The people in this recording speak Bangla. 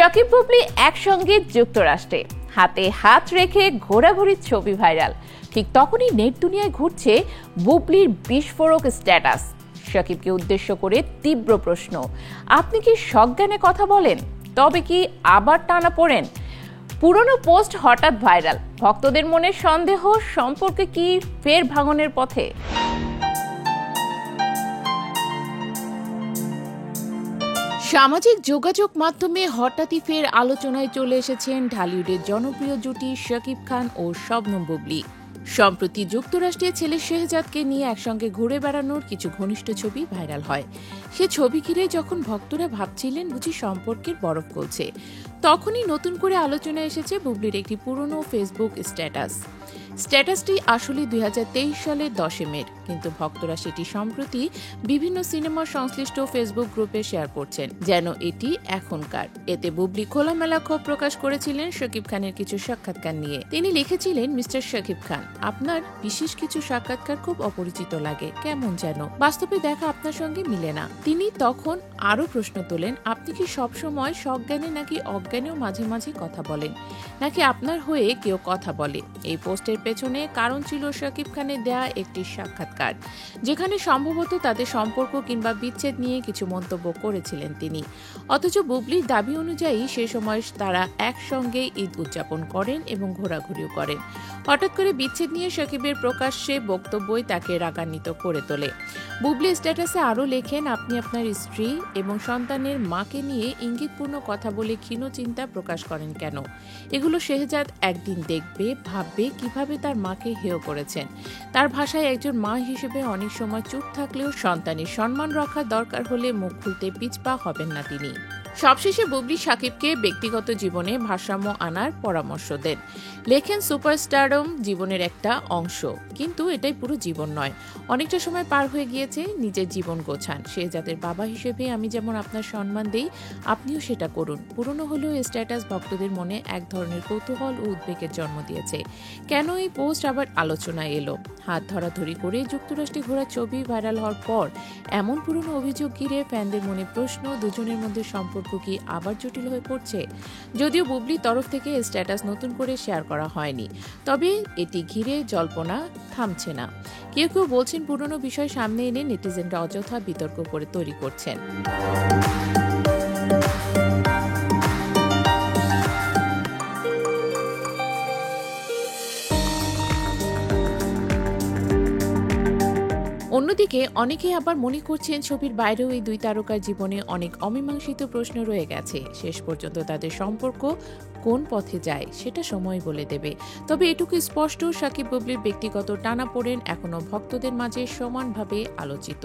শাকিব বুবলি একসঙ্গে যুক্তরাষ্ট্রে হাতে হাত রেখে ঘোরাঘুরির ছবি ভাইরাল। ঠিক তখনই নেট দুনিয়ায় ঘুরছে বুবলির বিস্ফোরক স্ট্যাটাস। শাকিবকে উদ্দেশ্য করে তীব্র প্রশ্ন, আপনি কি সজ্ঞানে কথা বলেন? তবে কি আবার টানা পড়েন? পুরনো পোস্ট হঠাৎ ভাইরাল, ভক্তদের মনে সন্দেহ, সম্পর্কে কি ফের ভাঙনের পথে? সামাজিক যোগাযোগ মাধ্যমে হঠাৎই ফের আলোচনায় চলে এসেছেন ঢালিউডের জনপ্রিয় জুটি শাকিব খান ও শবনম বুবলি। সম্প্রতি যুক্তরাষ্ট্রে ছেলে শেহজাদকে নিয়ে একসঙ্গে ঘুরে বেড়ানোর কিছু ঘনিষ্ঠ ছবি ভাইরাল হয়। সে ছবি ঘিরে যখন ভক্তরা ভাবছিলেন বুঝি সম্পর্কের বরফ গলছে, তখনই নতুন করে আলোচনায় এসেছে বুবলির একটি পুরনো ফেসবুক স্ট্যাটাসটি আসলে 2023 সালের 10 মে, কিন্তু ভক্তরা সেটি সম্প্রতি বিভিন্ন সিনেমা সংশ্লিষ্ট ফেসবুক গ্রুপে শেয়ার করছেন যেন এটি এখনকার। এতে বুবলি খোলামেলা ক্ষোভ প্রকাশ করেছিলেন শাকিব খানের কিছু সাক্ষাৎকার নিয়ে। তিনি লিখেছিলেন, মিস্টার শাকিব খান, আপনার বিশেষ কিছু সাক্ষাৎকার খুব অপরিচিত লাগে, কেমন যেন, বাস্তবে দেখা আপনার সঙ্গে মিলে না। তিনি তখন আরো প্রশ্ন তোলেন, আপনি কি সবসময় সজ্ঞানে নাকি অজ্ঞানেও মাঝে মাঝে কথা বলেন, নাকি আপনার হয়ে কেউ কথা বলে? এই পোস্টের পেছনে কারণ ছিল শাকিব খানের দেয়া একটি সাক্ষাৎকার, যেখানে সম্ভবত তাদের সম্পর্ক কিংবা বিচ্ছেদ নিয়ে কিছু মন্তব্য করেছিলেন তিনি। অথচ বুবলির দাবি অনুযায়ী সে সময় তারা একসঙ্গে ঈদ উদযাপন করেন এবং ঘোরাঘুরিও করেন। হঠাৎ করে বিচ্ছেদ নিয়ে শাকিবের প্রকাশ্যে বক্তব্যই তাকে রাগান্বিত করে তোলে। বুবলি স্ট্যাটাসে আরও লেখেন, আপনি আপনার স্ত্রী এবং সন্তানের মাকে নিয়ে ইঙ্গিতপূর্ণ কথা বলে ক্ষীণ চিন্তা প্রকাশ করেন কেন? এগুলো শেহজাদ একদিন দেখবে, ভাববে কিভাবে তার মাকে হেয় করেছেন। তার ভাষায় একজন মা হিসেবে অনেক সময় চুপ থাকলেও সন্তানের সম্মান রক্ষার দরকার হলে মুখ খুলতে পিছপা হবেন না তিনি। সবশেষে বুবলি শাকিবকে ব্যক্তিগত জীবনে ভারসাম্য আনার পরামর্শ দেন। লেখেন, সুপারস্টারডম জীবনের একটা অংশ, কিন্তু এটাই পুরো জীবন নয়। অনেকটা সময় পার হয়ে গিয়েছে, নিজের জীবন গোছান। শেহজাদের বাবা হিসেবে আমি যেমন আপনার সম্মান দেই, আপনিও সেটা করুন। পুরনো হলেও স্ট্যাটাস ভক্তদের মনে এক ধরনের কৌতূহল ও উদ্বেগের জন্ম দিয়েছে। কেন এই পোস্ট আবার আলোচনায় এলো? হাত ধরাধরি করে যুক্তরাষ্ট্রে ঘোরা ছবি ভাইরাল হওয়ার পর এমন পুরনো অভিযোগ ঘিরে ফ্যানদের মনে প্রশ্ন, দুজনের মধ্যে সম্পর্ক কি আবার জটিল হয়ে পড়ছে? যদিও বুবলির তরফ থেকে স্ট্যাটাস নতুন করে শেয়ার করা হয়নি, তবে এটি ঘিরে জল্পনা থামছে না। কেউ কেউ বলছেন পুরনো বিষয় সামনে এনে নেটিজেনরা অযথা বিতর্ক করে তৈরি করছেন। অন্যদিকে অনেকেই আবার মনে করছেন ছবির বাইরেও এই দুই তারকার জীবনে অনেক অমীমাংসিত প্রশ্ন রয়ে গেছে। শেষ পর্যন্ত তাদের সম্পর্ক কোন পথে যায় সেটা সময় বলে দেবে। তবে এটুকু স্পষ্ট, শাকিব বুবলির ব্যক্তিগত টানাপোড়েন এখনো ভক্তদের মাঝে সমানভাবে আলোচিত।